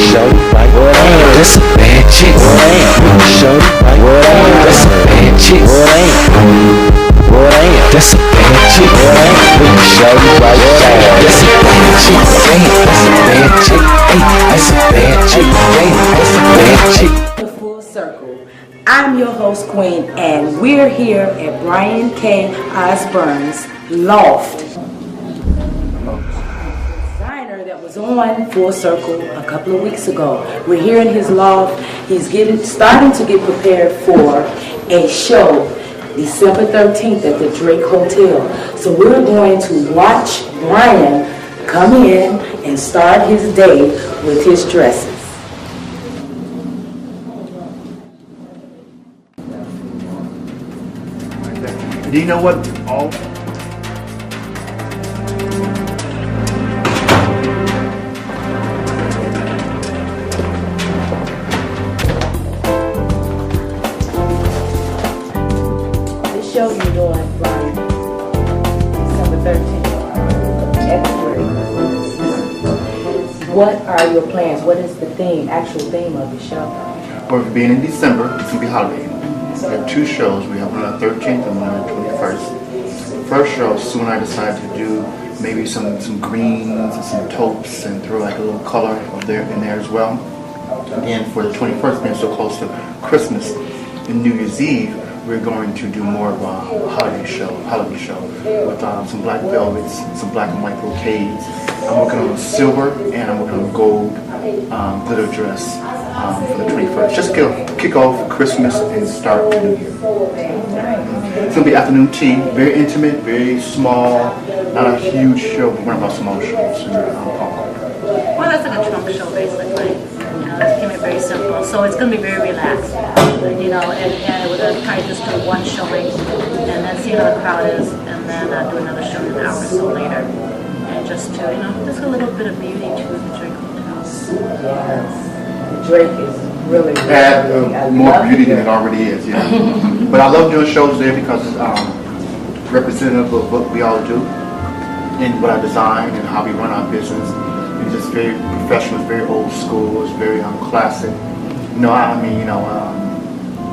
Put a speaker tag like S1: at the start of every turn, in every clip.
S1: shorty right, that's a bad chick. Shorty right, that's a bad chick. That's a bad chick. Shorty right, that's a bad chick. That's a bad chick. That's a bad chick. That's a bad chick.
S2: Full circle. I'm your host, Queen, and we're here at Bryan K. Osburn's Loft. Designer that was on Full Circle a couple of weeks ago. We're here in his loft. He's starting to get prepared for a show December 13th at the Drake Hotel. So we're going to watch Bryan come in and start his day with his dresses.
S3: Do you know what all?
S2: This show you're doing, Bryan, December 13th at the Drake. What are your plans? What is the theme, actual theme of the show?
S3: Well, being in December, it's gonna be holiday. We have two shows. We have one on the 13th and one on the 21st. The first show, soon I decided to do maybe some greens and some taupes and throw like a little color in there as well. And for the 21st, being so close to Christmas and New Year's Eve, we're going to do more of a holiday show with some black velvets, some black and white brocades. I'm working on silver and I'm working on gold glitter dress for the 21st. Just to kick off Christmas and start the New Year. It's going to be afternoon tea, very intimate, very small, not a huge show, but one of our small shows in Hong Kong.
S4: Well, that's like a trunk show, basically. It's going to be very simple. So it's going to be very relaxed, you know, and we're going to try just do one showing and then see how the crowd is and then do another show an hour or so later. And just to, you know, just a little bit of beauty to the Drake Hotel.
S2: Yes. Drake is really
S3: Add more beauty than it already is, yeah. But I love doing shows there because it's representative of what we all do and what I design and how we run our business. It's just very professional, it's very old school, it's very classic. You know,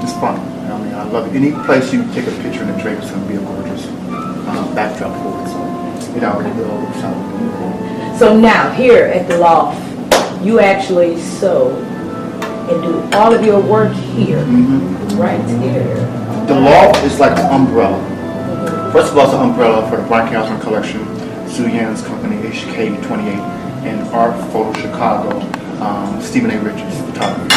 S3: it's fun. I mean, I love it. Any place you take a picture in the Drake is going to be a gorgeous backdrop for it. So it already goes.
S2: So now, here at the Loft, you actually sew and do all of your work here, right here.
S3: The Loft is like an umbrella. First of all, it's an umbrella for the Bryan K. Osburn collection, Sue Yan's company, HK28, and Art Photo Chicago, Stephen A. Richards photography.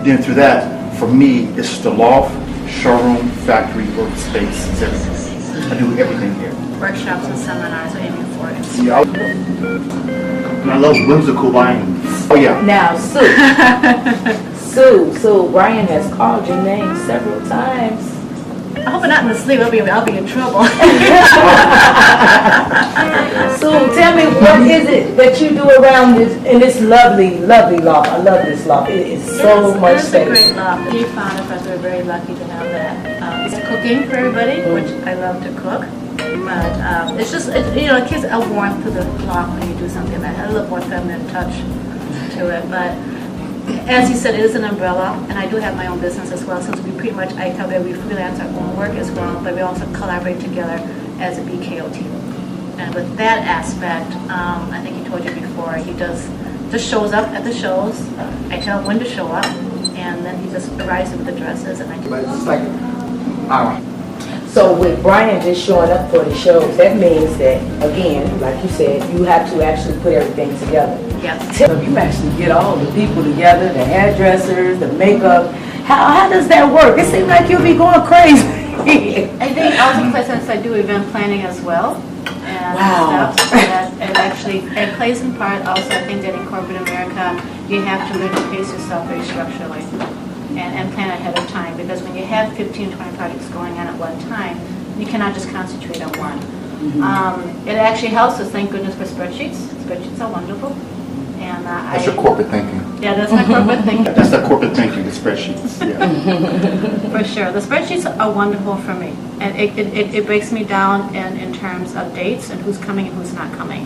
S3: Then through that, for me, it's the Loft, showroom, factory, workspace, it's everything. I do everything here.
S4: Workshops and seminars are aiming for it.
S3: Yeah, and I love whimsical lines. Oh yeah.
S2: Now, Sue, Bryan has called your name several times.
S4: I hope I'm not in the sleep. I'll be in trouble.
S2: Sue, tell me, what is it that you do around this lovely loft? I love this loft. It is so much space.
S4: It's a great loft. We found it because we're very lucky to have that. It's cooking for everybody, which I love to cook. But it's just, you know, it gives a warmth to the loft when you do something like that. A little more feminine touch to it. But as you said, it is an umbrella, and I do have my own business as well, since we pretty much, I tell that we freelance our own work as well, but we also collaborate together as a BKO team. And with that aspect, I think he told you before, he just shows up at the shows, I tell him when to show up, and then he just arrives with the dresses, and I do.
S3: But it's like,
S2: So with Bryan just showing up for the shows, that means that, again, like you said, you have to actually put everything together.
S4: Yes.
S2: You actually get all the people together, the hairdressers, the makeup. How does that work? It seems like you'll be going crazy.
S4: I think also since I do event planning as well, and stuff, that it plays in part. Also, I think that in corporate America, you have to learn to pace yourself very structurally and plan ahead of time, because when you have 15, 20 projects going on at one time, you cannot just concentrate on one. It actually helps us, thank goodness, for spreadsheets. Spreadsheets are wonderful. And
S3: that's your corporate thinking.
S4: Yeah, that's my corporate thinking.
S3: That's the corporate thinking, the spreadsheets. Yeah.
S4: For sure. The spreadsheets are wonderful for me. And it breaks me down in terms of dates and who's coming and who's not coming.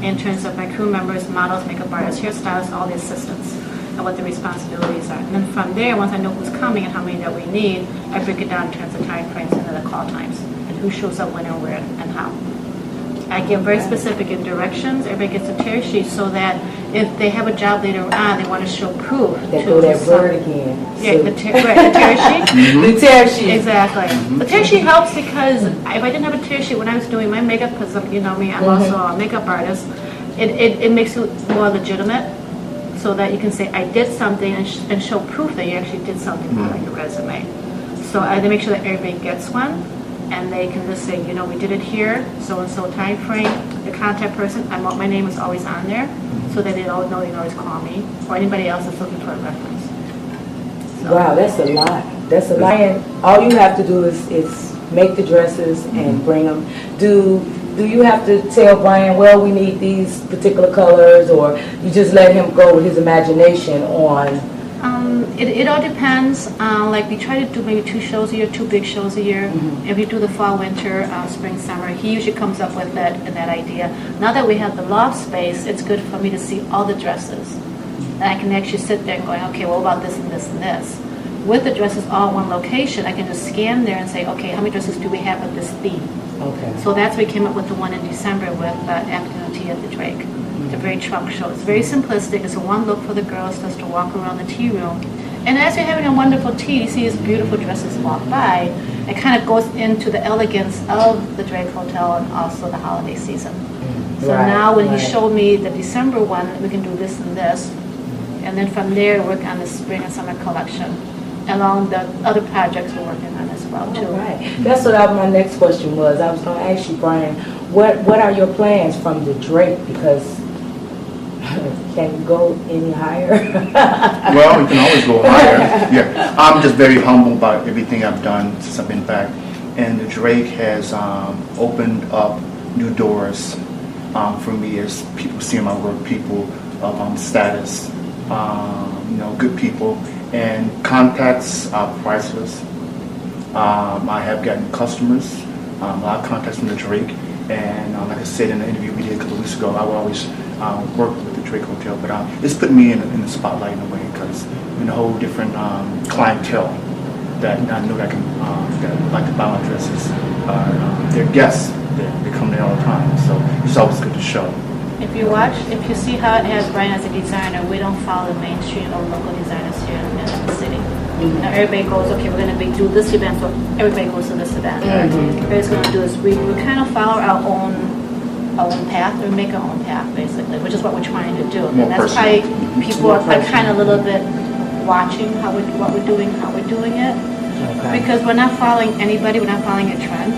S4: in terms of my crew members, models, makeup artists, hairstylists, all the assistants, and what the responsibilities are. And then from there, once I know who's coming and how many that we need, I break it down in terms of time frames and then the call times, and who shows up when and where and how. I give very specific directions. Everybody gets a tear sheet so that if they have a job later on, they want to show proof.
S2: That go that word again.
S4: Yeah, the tear sheet.
S2: The tear sheet.
S4: Exactly. The tear sheet helps because if I didn't have a tear sheet when I was doing my makeup, because you know me, I'm also a makeup artist, it makes it more legitimate so that you can say, I did something and show proof that you actually did something on your resume. So I make sure that everybody gets one. And they can just say, you know, we did it here, so-and-so time frame, the contact person, my name is always on there, so that they all know they can always call me, or anybody else that's looking for a reference. So.
S2: Wow, that's a lot. That's a lot. And all you have to do is make the dresses and bring them. Do you have to tell Bryan, well, we need these particular colors, or you just let him go with his imagination on?
S4: It all depends. Like we try to do maybe 2 shows a year, 2 big shows a year. If we do the fall, winter, spring, summer, he usually comes up with that idea. Now that we have the loft space, it's good for me to see all the dresses. And I can actually sit there and going, okay, what about this and this and this? With the dresses all in one location, I can just scan there and say, okay, how many dresses do we have of this theme? Okay. So that's why we came up with the one in December with Afternoon Tea at the Drake. It's a very trunk show. It's very simplistic. It's a one look for the girls just to walk around the tea room. And as you're having a wonderful tea, you see these beautiful dresses walk by. It kind of goes into the elegance of the Drake Hotel and also the holiday season. So now when he showed me the December one, we can do this and this. And then from there, work on the spring and summer collection, along the other projects we're working on as well, too.
S2: Right. That's what my next question was. I was going to ask you, Bryan, what are your plans from the Drake? Because can you go any higher?
S3: Well, we can always go higher. Yeah, I'm just very humble about everything I've done since I've been back. And the Drake has opened up new doors for me as people see my work, people of status, you know, good people. And contacts are priceless. I have gotten customers, a lot of contacts from the Drake. And like I said in the interview we did a couple of weeks ago, I will always work with the Drake Hotel, but it's put me in the spotlight in a way because in a whole different clientele that I know that can that like to buy my dresses. They're guests. They come there all the time, so it's always good to show.
S4: If you see how it has Bryan as a designer, we don't follow the mainstream of local designers here in the city. Now everybody goes, okay, we're going to do this event, so everybody goes to this event. Everybody's going to do this. We kind of follow our own path, or make our own path, basically, which is what we're trying to do. And that's why people are kind of a little bit watching what we're doing, how we're doing it. Because we're not following anybody, we're not following a trend.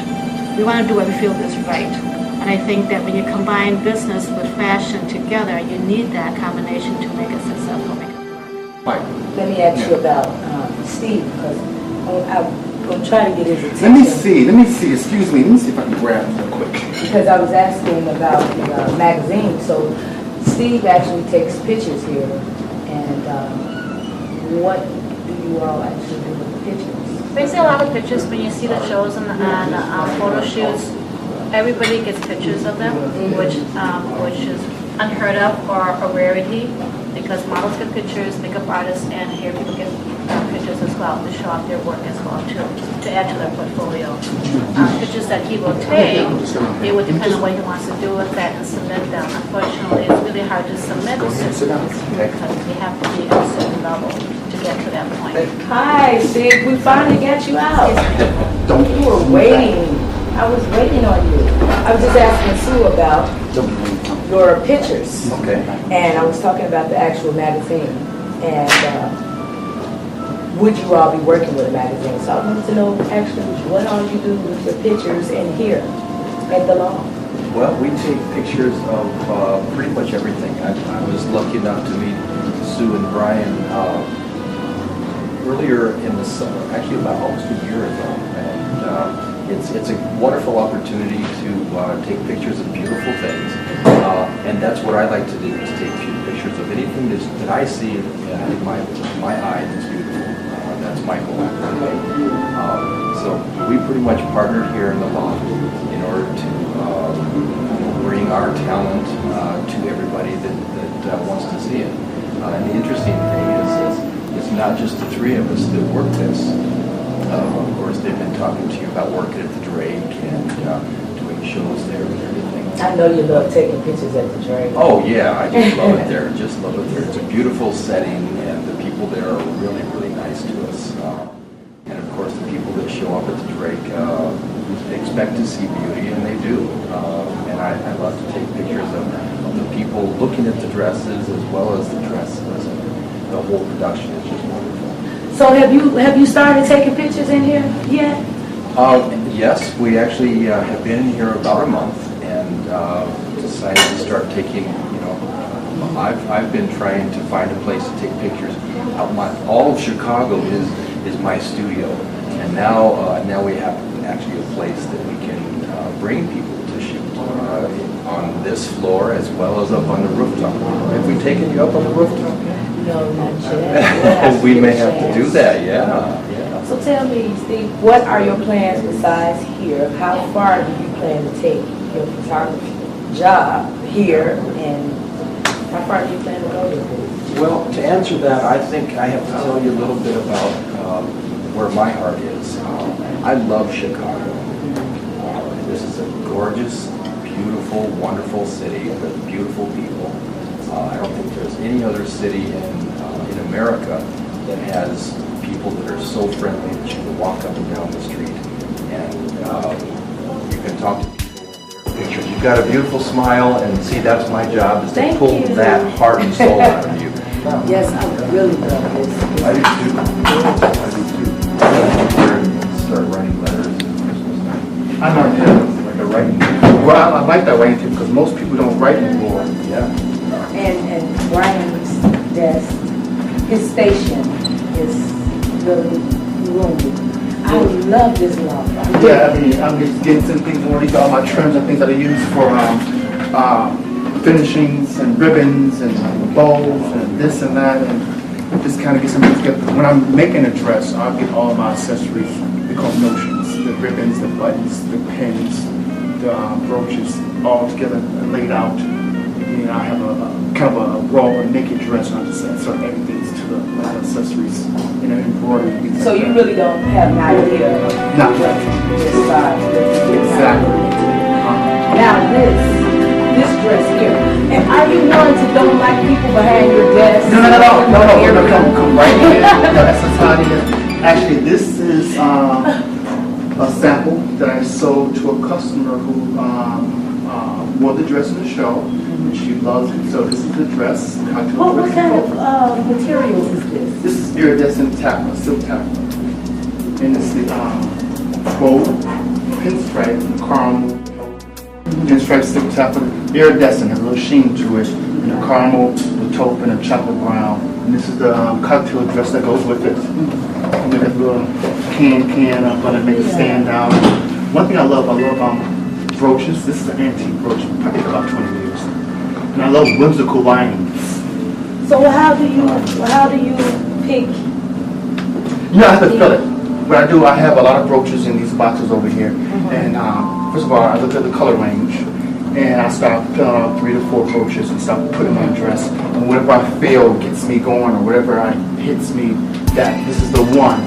S4: We want to do what we feel is right. And I think that when you combine business with fashion together, you need that combination to make it successful, make it work.
S2: Let me ask you about Steve, because I'm trying to get his attention.
S3: Let me see, excuse me, let me see if I can grab him real quick.
S2: Because I was asking about the magazine, so Steve actually takes pictures here, and what do you all actually do with the pictures?
S4: Basically, a lot of pictures, when you see the shows and photo shoots, everybody gets pictures of them, which is unheard of or a rarity, because models get pictures, makeup artists, and hair people get pictures as well to show off their work as well too, to add to their portfolio. Pictures that he will take, it would depend on what he wants to do with that and submit them. Unfortunately, it's really hard to submit because we have to be at a certain level to get to that point.
S2: Hi, Steve, we finally got you out. You were waiting. I was waiting on you. I was just asking Sue about your pictures.
S5: Okay.
S2: And I was talking about the actual magazine. And would you all be working with a magazine? So I wanted to know actually what all you do with your pictures in here at the Loft.
S5: Well, we take pictures of pretty much everything. I was lucky enough to meet Sue and Bryan earlier in the summer, actually about almost a year ago. And it's a wonderful opportunity to take pictures of beautiful things. And that's what I like to do, is take pictures of anything that I see in my eye that's beautiful. That's my goal. So we pretty much partnered here in the Loft in order to bring bring our talent to everybody that wants to see it. And the interesting thing is it's not just the three of us that work this. Of course, they've been talking to you about working at the Drake and doing shows there and everything.
S2: I know you love taking pictures at the Drake.
S5: Oh yeah, I just love it there. Just love it there. It's a beautiful setting, and the people there are really, really nice to us. And of course, the people that show up at the Drake expect to see beauty, and they do. And I love to take pictures of the people looking at the dresses as well as the dresses. The whole production is just wonderful.
S2: So have you started taking pictures in here yet?
S5: Yes, we actually have been in here about a month and decided to start taking. I've been trying to find a place to take pictures. All of Chicago is my studio, and now we have actually a place that we can bring people to shoot on this floor as well as up on the rooftop. Have we taken you up on the rooftop?
S2: No, not yet.
S5: We may have to do that. Yeah.
S2: So tell me, Steve, what are your plans besides here? How far do you plan to take your photography job here, and how far do you plan to go with it?
S5: Well, to answer that, I think I have to tell you a little bit about where my heart is. I love Chicago. This is a gorgeous, beautiful, wonderful city with beautiful people. I don't think there's any other city in America that has people that are so friendly that you can walk up and down the street and you can talk to people in their pictures. You've got a beautiful smile, and see, that's my job, is to pull that heart and soul out of you.
S2: Yes, I really love this.
S5: I do too. Start writing letters at Christmas time.
S3: I like that.
S5: Like a writing.
S3: Well, I like that writing too, because most people don't write anymore.
S5: Yeah.
S2: And Bryan's desk, his station is really roomy. I love this loft.
S3: Yeah, I mean, I'm just getting some things already, all my trims and things that I use for finishings and ribbons and bows and this and that, and just kind of get some things together. When I'm making a dress, I'll get all my accessories, they call notions, the ribbons, the buttons, the pins, the brooches, all together and laid out. And I have a kind of a raw or naked dress, and I just insert everything to the accessories and embroidery.
S2: So you really don't have an idea of
S3: No.
S2: what this size is.
S3: Exactly.
S2: Now this dress here, and are you one to don't like people behind your desk?
S3: No, come right in. No, that's a tiny. Actually, this is a sample that I sold to a customer who wore the dress in the show, and she loves it. So this is the dress.
S2: What kind of material is this?
S3: This is iridescent taffeta, silk taffeta, and it's the gold pinstripe, caramel pinstripe silk taffeta, iridescent, has a little sheen to it, and the caramel, the taupe, and the chocolate brown. And this is the cocktail dress that goes with it. And we got a little can up on it, make it stand out. One thing I love brooches. This is an antique brooch, probably about 20 years. And I love whimsical linings.
S2: So how do you pick?
S3: You know, I have to fill it. What I do, I have a lot of brooches in these boxes over here. And first of all, I look at the color range. And I start filling out 3 to 4 brooches and start putting my dress. And whatever I feel gets me going, or whatever hits me, that this is the one.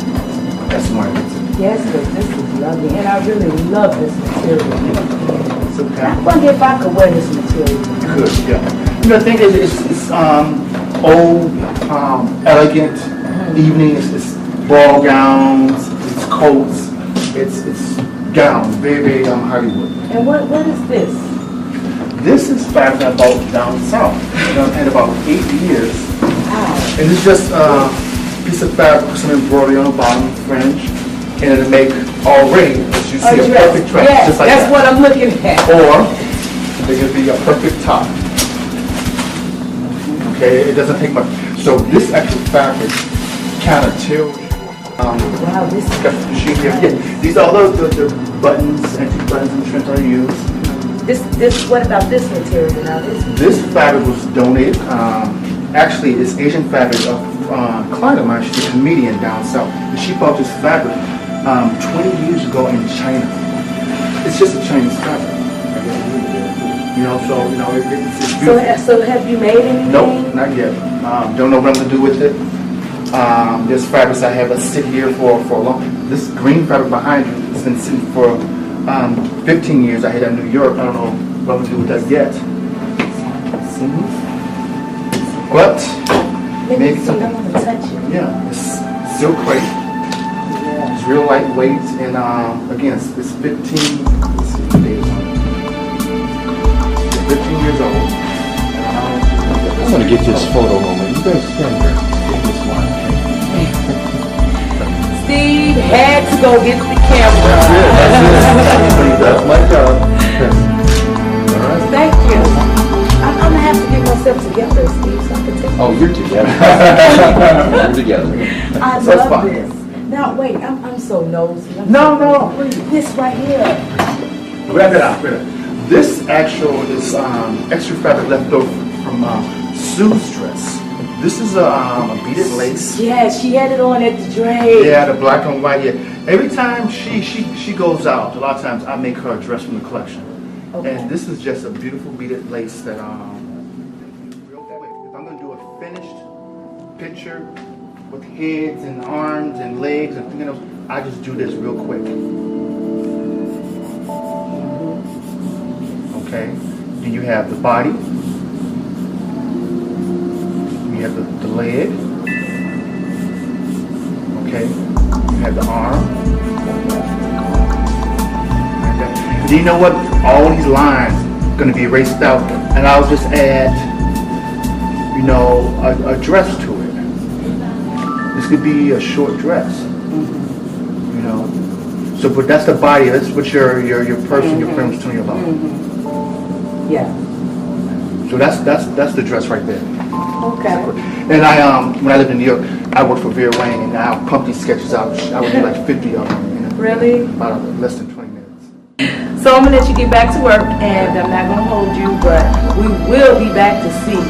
S3: That's the one that hits it.
S2: Yes, this is lovely, and I really love this material.
S3: It's okay.
S2: I wonder if I could wear this material.
S3: You could, yeah. You know, the thing is, it's old, elegant, evening. It's ball gowns, it's coats, it's gowns, very, very Hollywood.
S2: And what is this?
S3: This is fabric I bought down south. I've had about 8 years.
S2: Wow.
S3: And it's just a piece of fabric with some embroidery on the bottom, fringe, and it'll make already, as you see, a perfect dress.
S2: Yes,
S3: just like
S2: that's
S3: that.
S2: what I'm looking at.
S3: Or it could be a perfect top. Okay, it doesn't take much. So this actual fabric kind of tells you.
S2: Wow, this is
S3: These are all the buttons, anti-buttons and trims I use.
S2: this. What about this material now?
S3: This fabric was donated. Actually, it's Asian fabric of a client of mine. She's a comedian down south. And she bought this fabric 20 years ago in China. It's just a Chinese fabric. You know, so you know, it's
S2: So,
S3: beautiful.
S2: so have you made anything?
S3: Nope, not yet. Don't know what I'm gonna do with it. This fabrics I have that sit here for a long. This green fabric behind you has been sitting for 15 years. I had that in New York. I don't know what I'm gonna do with that yet. But maybe
S2: see, I
S3: something.
S2: want to touch it.
S3: Yeah, it's silk crepe.
S2: Yeah.
S3: It's real lightweight, and again, it's 15. Let's see what days on it. It's 15 years old.
S5: I'm gonna get this photo moment. You guys stand here. Get this one.
S2: Steve had to go get the camera.
S5: That's my job. All right.
S2: Thank you. I'm gonna have to get myself together, Steve, so I can take.
S5: Oh, you're together. We're together.
S2: I
S3: So it's
S2: love
S3: fine.
S2: this. Now wait, I'm so nosy.
S3: No.
S2: This right here.
S3: Grab it out. This actual is extra fabric left over from Sue's dress. This is a beaded lace.
S2: Yeah, she had it on at the drape.
S3: Yeah, the black and white. Yeah. Every time she goes out, a lot of times I make her a dress from the collection.
S2: Okay.
S3: And this is just a beautiful beaded lace that real quick. If I'm gonna do a finished picture with heads and arms and legs and fingernails, I just do this real quick. Okay. Then you have the body. You have the leg. Okay. You have the arm. Okay. Do you know what? All these lines are going to be erased out, and I'll just add, you know, a dress to it. This could be a short dress. You know. So, but that's the body. That's what your person, your friend was telling you about.
S2: Yeah.
S3: So that's the dress right there.
S2: Okay.
S3: And when I lived in New York, I worked for Vera Wang, and I pumped these sketches out. I would do like 50 of them in
S2: Really?
S3: about less than 20 minutes.
S2: So I'm gonna let you get back to work, and I'm not gonna hold you, but we will be back to see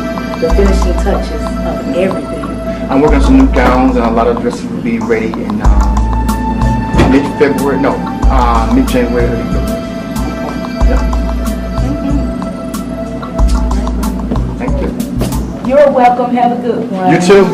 S2: the finishing touches of everything.
S3: I'm working on some new gowns, and a lot of dresses will be ready in mid-February. No, mid-January, early February. Yeah. Thank you.
S2: You're welcome. Have a good one.
S3: You too.